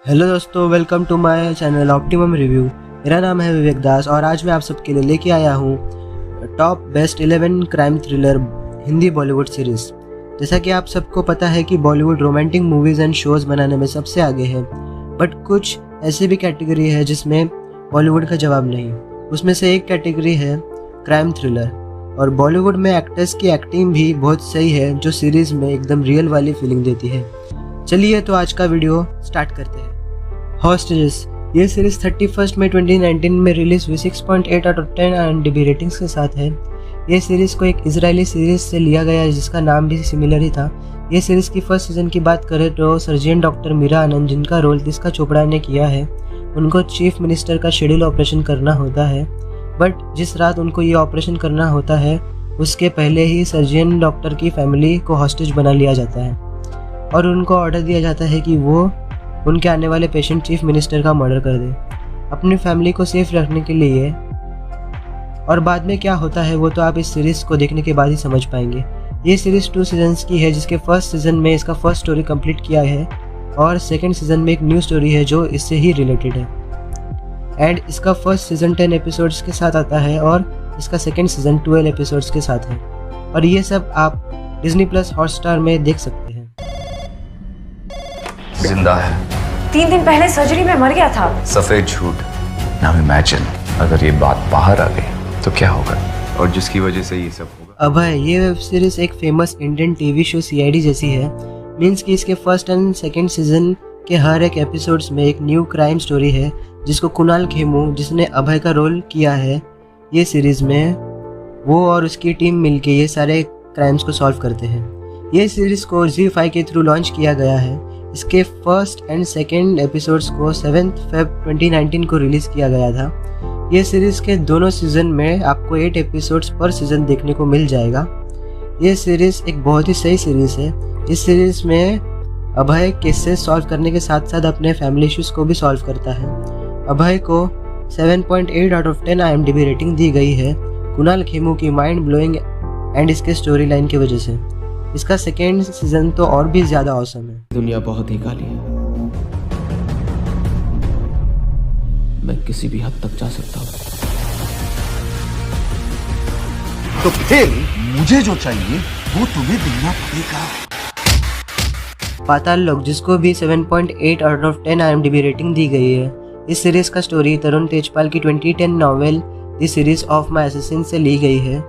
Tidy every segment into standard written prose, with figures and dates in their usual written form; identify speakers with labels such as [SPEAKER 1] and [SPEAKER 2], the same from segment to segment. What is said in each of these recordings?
[SPEAKER 1] Hello दोस्तों, welcome to my channel optimum review. मेरा नाम है विवेक दास और आज मैं आप सबके लिए लेके आया हूँ top best 11 crime thriller Hindi Bollywood series. जैसा कि आप सबको पता है कि Bollywood romantic movies and shows बनाने में सबसे आगे है, बट कुछ ऐसी भी कैटेगरी है जिसमें बॉलीवुड का जवाब नहीं। उसमें से एक कैटेगरी है क्राइम थ्रिलर, और बॉलीवुड में एक्टर्स की एक्टिंग भी बहुत सही है जो सीरीज़ में एकदम रियल वाली फीलिंग देती है। चलिए तो आज का वीडियो स्टार्ट करते हैं। हॉस्टेजेस, ये सीरीज 31 मई 2019 में रिलीज हुई 6.8 आउट ऑफ 10 IMDb रेटिंग्स के साथ है। ये सीरीज को एक इजरायली सीरीज से लिया गया है जिसका नाम भी सिमिलर ही था। ये सीरीज की फर्स्ट सीजन की बात करें तो सर्जन डॉक्टर मीरा आनंद, जिनका रोल तिस्का चोपड़ा ने किया है, उनको चीफ मिनिस्टर का शेड्यूल ऑपरेशन करना होता है। बट जिस रात उनको ये ऑपरेशन करना होता है उसके पहले ही सर्जन डॉक्टर की फैमिली को हॉस्टेज बना लिया जाता है और उनको ऑर्डर दिया जाता है कि वो उनके आने वाले पेशेंट चीफ मिनिस्टर का मर्डर कर दे अपनी फैमिली को सेफ रखने के लिए। और बाद में क्या होता है वो तो आप इस सीरीज़ को देखने के बाद ही समझ पाएंगे। ये सीरीज़ 2 सीजन्स की है, जिसके फर्स्ट सीजन में इसका फर्स्ट स्टोरी कंप्लीट किया है और सेकंड सीजन में एक न्यू स्टोरी है जो इससे ही रिलेटेड है। एंड इसका फर्स्ट सीजन 10 एपिसोड्स के साथ आता है और इसका सेकंड सीजन 12 एपिसोड्स के साथ है, और ये सब आप Disney+ हॉटस्टार में देख सकते हैं।
[SPEAKER 2] जिंदा है।
[SPEAKER 3] 3 दिन पहले सर्जरी में मर गया था।
[SPEAKER 2] सफेद झूठ। नाउ इमेजिन अगर ये बात बाहर आ गई तो क्या होगा, और जिसकी वजह से ये सब होगा।
[SPEAKER 1] अभय, ये वेब सीरीज एक famous Indian TV show CID जैसी है। मीन्स कि इसके फर्स्ट एंड सेकंड सीजन के हर एक एपिसोड्स में एक न्यू क्राइम स्टोरी है जिसको कुणाल खेमू, जिसने अभय का रोल किया है ये सीरीज में, वो और उसकी टीम मिलके ये सारे क्राइम्स को सॉल्व करते हैं। ये सीरीज को ZEE5 के थ्रू लॉन्च किया गया है। इसके फर्स्ट एंड सेकेंड एपिसोड्स को 7 Feb 2019 को रिलीज़ किया गया था। ये सीरीज़ के दोनों सीज़न में आपको 8 एपिसोड्स पर सीज़न देखने को मिल जाएगा। ये सीरीज़ एक बहुत ही सही सीरीज़ है। इस सीरीज़ में अभय केसेस सॉल्व करने के साथ साथ अपने फैमिली इश्यूज़ को भी सॉल्व करता है। अभय को 7.8 आउट ऑफ 10 IMDb रेटिंग दी गई है कुणाल खेमू की माइंड ब्लोइंग एंड इसके स्टोरी लाइन की वजह से। इसका सेकेंड सीजन तो और भी ज्यादा औसम है।
[SPEAKER 4] दुनिया बहुत ही काली है, मैं किसी भी हद तक जा सकता हूँ।
[SPEAKER 5] तो फिर मुझे जो चाहिए वो तुम्हें देना पड़ेगा।
[SPEAKER 1] पाताल लोक, जिसको भी 7.8 आउट ऑफ 10 IMDb रेटिंग दी गई है। इस सीरीज का स्टोरी तरुण तेजपाल की 2010 novel the series of my assassin से ली गई है।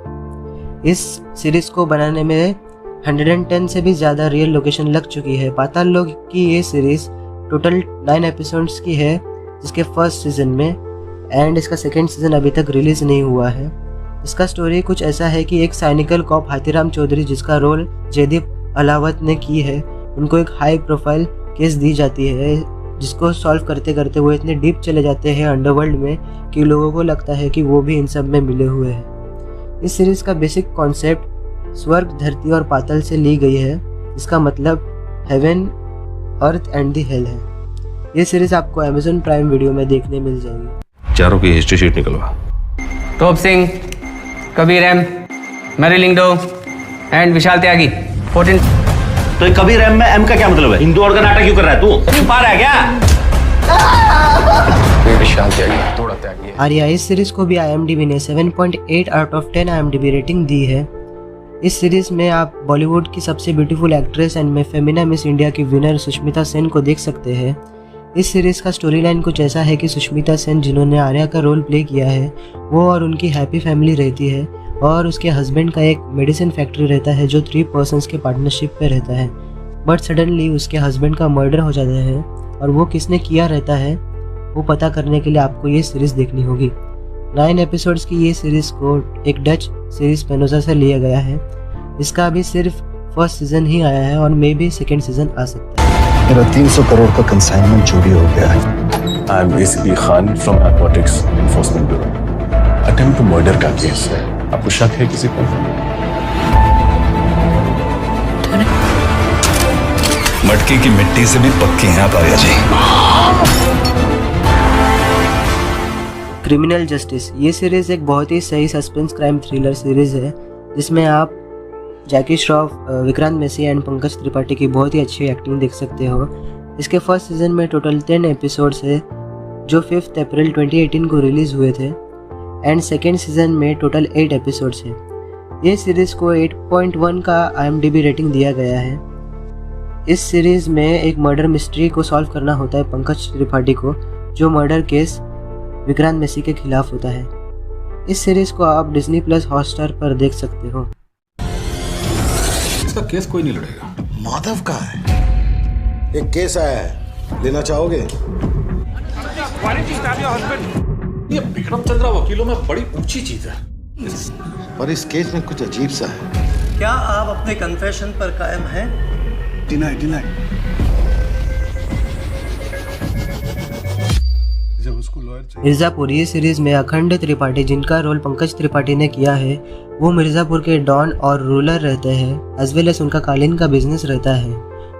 [SPEAKER 1] इस सीरीज को बनाने में 110 से भी ज़्यादा रियल लोकेशन लग चुकी है। पाताल लोक की ये सीरीज़ टोटल 9 एपिसोड्स की है जिसके फर्स्ट सीजन में, एंड इसका सेकंड सीजन अभी तक रिलीज़ नहीं हुआ है। इसका स्टोरी कुछ ऐसा है कि एक साइनिकल कॉप हाथीराम चौधरी, जिसका रोल जयदीप अलावत ने की है, उनको एक हाई प्रोफाइल केस दी जाती है जिसको सॉल्व करते करते वो इतने डीप चले जाते हैं अंडरवर्ल्ड में कि लोगों को लगता है कि वो भी इन सब में मिले हुए हैं। इस सीरीज़ का बेसिक कॉन्सेप्ट स्वर्ग, धरती और पाताल से ली गई है, जिसका मतलब heaven, earth and the hell है। ये सीरीज आपको Amazon प्राइम वीडियो में देखने मिल जाएगी।
[SPEAKER 2] चारों की हिस्ट्री शीट निकलवा।
[SPEAKER 6] टॉप Singh, Kabir M, Mary Lyngdoh and Vishal Tyagi 14।
[SPEAKER 7] तो ये कबीर एम में एम का क्या मतलब है? हिंदू और का नाटक क्यों कर रहा है तू? पार है क्या?
[SPEAKER 2] विशाल त्यागी, थोड़ा त्यागी।
[SPEAKER 1] आर्या, इस सीरीज को भी IMDb ने 7.8 आउट ऑफ 10 IMDb रेटिंग दी है। इस सीरीज़ में आप बॉलीवुड की सबसे ब्यूटीफुल एक्ट्रेस एंड में फेमिना मिस इंडिया की विनर सुष्मिता सेन को देख सकते हैं। इस सीरीज़ का स्टोरी लाइन कुछ ऐसा है कि सुष्मिता सेन, जिन्होंने आर्या का रोल प्ले किया है, वो और उनकी हैप्पी फैमिली रहती है और उसके हस्बैंड का एक मेडिसिन फैक्ट्री रहता है जो 3 पर्सन्स के पार्टनरशिप पे रहता है। बट सडनली उसके हस्बैंड का मर्डर हो जाता है और वो किसने किया रहता है वो पता करने के लिए आपको ये सीरीज़ देखनी होगी। 9 एपिसोड्स की ये सीरीज़ को एक डच सीरीज पेनोजा से लिया गया है। इसका अभी सिर्फ फर्स्ट सीजन ही आया है और मे भी सेकेंड सीजन आ सकता है।
[SPEAKER 5] मेरा 300 करोड़ का कंसाइनमेंट चोरी हो गया है।
[SPEAKER 8] I am ACP Khan from narcotics enforcement bureau. Attempt to murder का केस है। आपको शक है किसी पर?
[SPEAKER 9] मटकी की मिट्टी से भी पक्की हैं आप आर्या जी।
[SPEAKER 1] क्रिमिनल जस्टिस, ये सीरीज़ एक बहुत ही सही सस्पेंस क्राइम थ्रिलर सीरीज़ है जिसमें आप जैकी श्रॉफ, विक्रांत मैसी एंड पंकज त्रिपाठी की बहुत ही अच्छी एक्टिंग देख सकते हो। इसके फर्स्ट सीज़न में टोटल 10 एपिसोड्स है जो 5 अप्रैल 2018 को रिलीज़ हुए थे एंड सेकेंड सीज़न में टोटल 8 एपिसोड्स हैं। ये सीरीज़ को 8.1 का IMDb रेटिंग दिया गया है। इस सीरीज़ में एक मर्डर मिस्ट्री को सॉल्व करना होता है पंकज त्रिपाठी को, जो मर्डर केस विक्रांत मैसी के खिलाफ होता है। इस सीरीज़ को आप डिज्नी प्लस हॉटस्टार पर देख सकते हो।
[SPEAKER 9] इसका केस कोई नहीं लड़ेगा।
[SPEAKER 5] माधव का है, एक केस आया है, लेना चाहोगे?
[SPEAKER 9] ये विक्रम चंद्रा वकीलों में बड़ी ऊंची चीज है,
[SPEAKER 5] पर इस केस में कुछ अजीब सा है।
[SPEAKER 10] क्या आप अपने कन्फेशन पर कायम हैं?
[SPEAKER 5] डिनाई।
[SPEAKER 1] मिर्ज़ापुर ये सीरीज़ में अखंड त्रिपाठी, जिनका रोल पंकज त्रिपाठी ने किया है, वो मिर्ज़ापुर के डॉन और रूलर रहते हैं, एज वेल एज उनका कालीन का बिजनेस रहता है।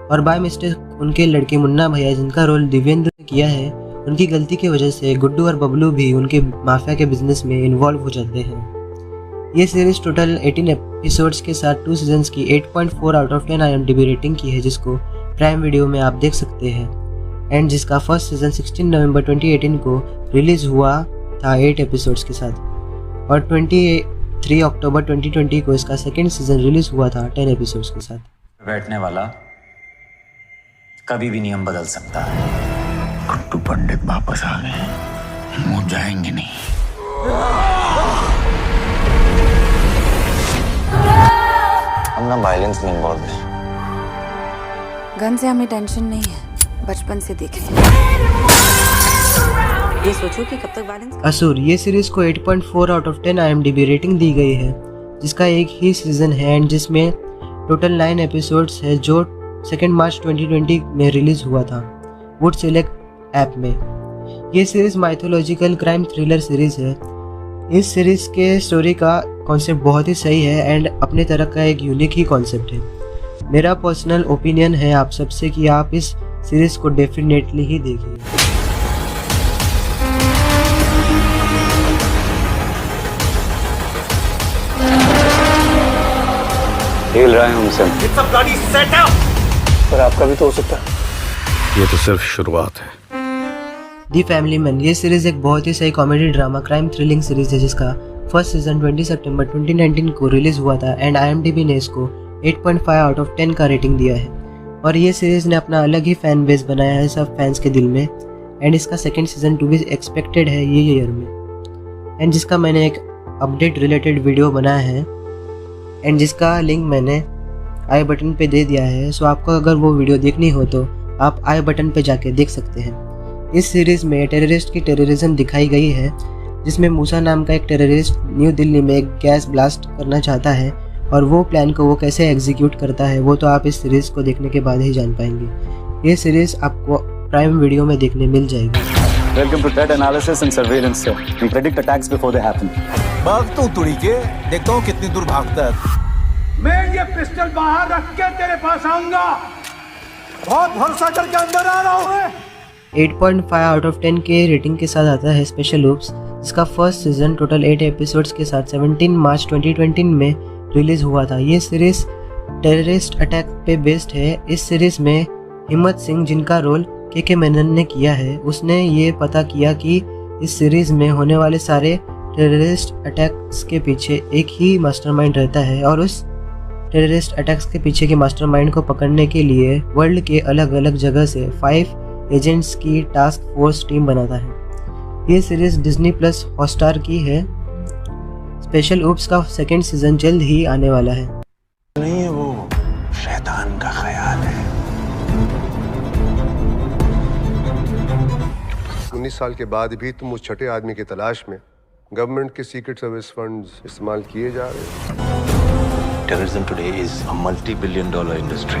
[SPEAKER 1] और बाय मिस्टेक उनके लड़के मुन्ना भैया, जिनका रोल दिव्येंद्र ने किया है, उनकी गलती की वजह से गुड्डू और बबलू भी उनके माफिया के बिजनेस में इन्वॉल्व हो जाते हैं। ये सीरीज़ टोटल 18 एपिसोड्स के साथ 2 सीजन्स की 8.4 आउट ऑफ 10 IMDb रेटिंग की है, जिसको प्राइम वीडियो में आप देख सकते हैं एंड जिसका फर्स्ट सीज़न 16 नवंबर 2018 को रिलीज़ हुआ था 8 एपिसोड्स के साथ और 23 अक्टूबर 2020 को इसका सेकेंड सीज़न रिलीज़ हुआ था 10 एपिसोड्स के साथ।
[SPEAKER 11] बैठने वाला कभी भी नियम बदल सकता है।
[SPEAKER 5] गुड्डू पंडित वापस आ गए, वो जाएंगे नहीं।
[SPEAKER 11] हम ना वायलेंस में इन्वॉल्व हैं।
[SPEAKER 3] गन से हमें टेंशन नहीं है, बचपन से देखे। ये सोचो कि कब तक वायलेंस।
[SPEAKER 1] असुर ये सीरीज़ को 8.4 आउट ऑफ 10 IMDb रेटिंग दी गई है, जिसका एक ही सीज़न है एंड जिसमें टोटल 9 एपिसोड्स है, जो 2 मार्च 2020 में रिलीज़ हुआ था वुड सेलेक्ट ऐप में। ये series mythological crime thriller series है। इस सीरीज़ के स्टोरी का कॉन्सेप्ट बहुत ही सही है एंड अपने तरह का एक यूनिक ही कॉन्सेप्ट है। मेरा पर्सनल ओपिनियन है आप सबसे कि आप इस सीरीज़ को डेफिनेटली ही देखिए।
[SPEAKER 2] खेल रहे हैं हमसे,
[SPEAKER 8] पर आपका भी तो हो सकता है।
[SPEAKER 9] ये तो सिर्फ शुरुआत है।
[SPEAKER 1] दी फैमिली मैन ये सीरीज़ एक बहुत ही सही comedy drama crime thrilling series है, जिसका फर्स्ट सीज़न 20 सितंबर 2019 को रिलीज़ हुआ था एंड IMDb ने इसको 8.5 आउट ऑफ 10 का रेटिंग दिया है। और ये सीरीज़ ने अपना अलग ही फैन बेस बनाया है सब फैंस के दिल में एंड इसका second season to be expected है ये ईयर में एंड जिसका मैंने एक अपडेट रिलेटेड वीडियो बनाया है एंड जिसका लिंक मैंने आई बटन पे दे दिया है। सो आपको अगर वो वीडियो देखनी हो तो आप आई बटन पे जाके देख सकते हैं। इस सीरीज़ में टेररिस्ट की टेररिज्म दिखाई गई है, जिसमें मूसा नाम का एक टेररिस्ट न्यू दिल्ली में एक गैस ब्लास्ट करना चाहता है और वो प्लान को वो कैसे एग्जीक्यूट करता है वो तो आप इस सीरीज़ को देखने के बाद ही जान पाएंगे। ये सीरीज़ आपको प्राइम वीडियो में देखने मिल जाएगी।
[SPEAKER 11] Welcome to threat analysis and surveillance, sir. We predict attacks before they happen.
[SPEAKER 10] भाग तू तुड़ी के, देखता हूँ कितनी दूर भागता है। मैं ये पिस्टल बाहर रख के तेरे पास आऊंगा। बहुत भरोसा करके अंदर आ रहा हूँ।
[SPEAKER 1] 8.5 आउट ऑफ 10 के रेटिंग के साथ आता है स्पेशल ओप्स, जिसका फर्स्ट सीज़न टोटल 8 एपिसोड्स के साथ 17 मार्च 2020 में रिलीज़ हुआ था। ये सीरीज़ टेररिस्ट अटैक पे बेस्ड है। इस सीरीज़ में हिम्मत सिंह, जिनका रोल के मेनन ने किया है, उसने ये पता किया कि इस सीरीज़ में होने वाले सारे टेररिस्ट अटैक्स के पीछे एक ही मास्टरमाइंड रहता है और उस टेररिस्ट अटैक्स के पीछे के मास्टरमाइंड को पकड़ने के लिए वर्ल्ड के अलग अलग जगह से 5 एजेंट्स की टास्क फोर्स टीम बनाता है। ये सीरीज़ डिज्नी प्लस हॉटस्टार की है। स्पेशल ओप्स का सेकेंड सीज़न जल्द ही आने वाला है।
[SPEAKER 5] नहीं है, वो शैतान का ख्याल है।
[SPEAKER 12] 19 साल के बाद भी तुम उस छठे आदमी की तलाश में गवर्नमेंट के सीक्रेट सर्विस फंड्स इस्तेमाल किए जा रहे हैं।
[SPEAKER 11] Terrorism today is a multi-billion-dollar industry.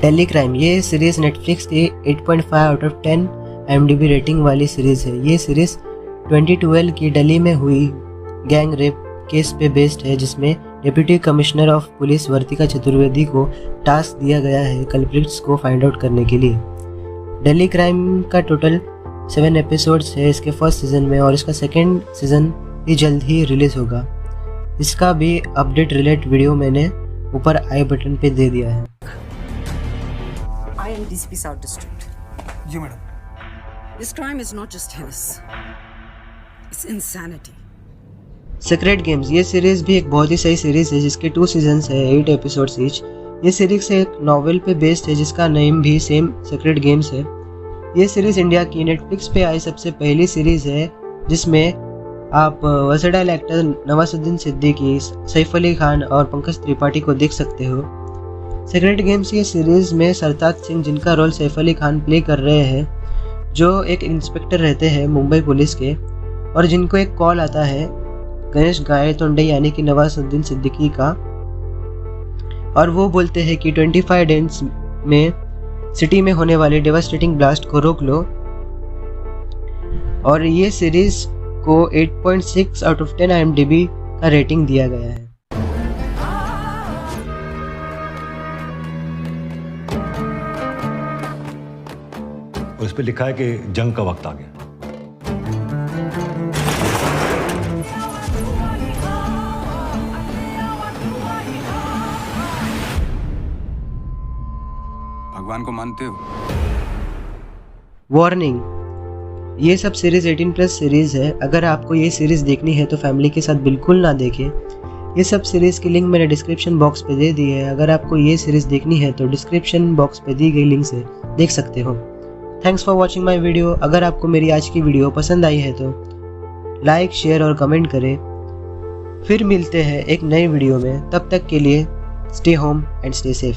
[SPEAKER 1] Delhi crime ये सीरीज़ नेटफ्लिक्स की 8.5 आउट ऑफ 10 IMDb रेटिंग वाली सीरीज़ है। ये सीरीज़ 2012 की दिल्ली में हुई गैंग रेप केस पे बेस्ड है, जिसमें डिप्टी कमिश्नर ऑफ पुलिस वर्तिका चतुर्वेदी को टास्क दिया गया है कल्प्रिट्स को फाइंड आउट करने के लिए। दिल्ली क्राइम का टोटल 7 एपिसोड्स है इसके फर्स्ट सीज़न में और इसका सेकेंड सीज़न भी जल्द ही रिलीज़ होगा। इसका भी अपडेट रिलेटेड वीडियो मैंने ऊपर आई बटन पे दे दिया है।
[SPEAKER 3] DCP south district.
[SPEAKER 10] जी madam.
[SPEAKER 3] This crime is not just heinous, it's insanity.
[SPEAKER 1] Secret games ये सीरीज भी एक बहुत ही सही सीरीज है जिसके 2 सीजन्स है, 8 एपिसोड्स ईच। ये सीरीज एक नॉवेल पे बेस्ड है जिसका नेम भी सेम सीक्रेट गेम्स है। ये सीरीज इंडिया की नेटफ्लिक्स पे आई सबसे पहली सीरीज है जिसमें आप वर्सेटाइल एक्टर नवाजुद्दीन सिद्दीकी, सैफ अली खान और पंकज त्रिपाठी को देख सकते हो। सीक्रेट गेम्स ये सीरीज में सरताज सिंह, जिनका रोल सैफ अली खान प्ले कर रहे हैं, जो एक इंस्पेक्टर रहते हैं मुंबई पुलिस के, और जिनको एक कॉल आता है गणेश गायतोंडे यानी कि नवाजुद्दीन सिद्दीकी का, और वो बोलते हैं कि 25 डेज में सिटी में होने वाले डेवास्टेटिंग ब्लास्ट को रोक लो। और ये सीरीज को 8.6 आउट ऑफ 10 IMDb का रेटिंग दिया गया है।
[SPEAKER 10] उस पे लिखा है कि जंग का वक्त आ गया।
[SPEAKER 9] भगवान को मानते हो?
[SPEAKER 1] वार्निंग, ये सब सीरीज 18+ सीरीज है। अगर आपको ये सीरीज देखनी है तो फैमिली के साथ बिल्कुल ना देखें। ये सब सीरीज की लिंक मैंने डिस्क्रिप्शन बॉक्स पे दे दी है। अगर आपको ये सीरीज देखनी है तो डिस्क्रिप्शन बॉक्स पे दी गई लिंक से देख सकते हो। Thanks for watching my video. अगर आपको मेरी आज की वीडियो पसंद आई है तो लाइक, शेयर और कमेंट करें। फिर मिलते हैं एक नई वीडियो में, तब तक के लिए stay home and stay safe.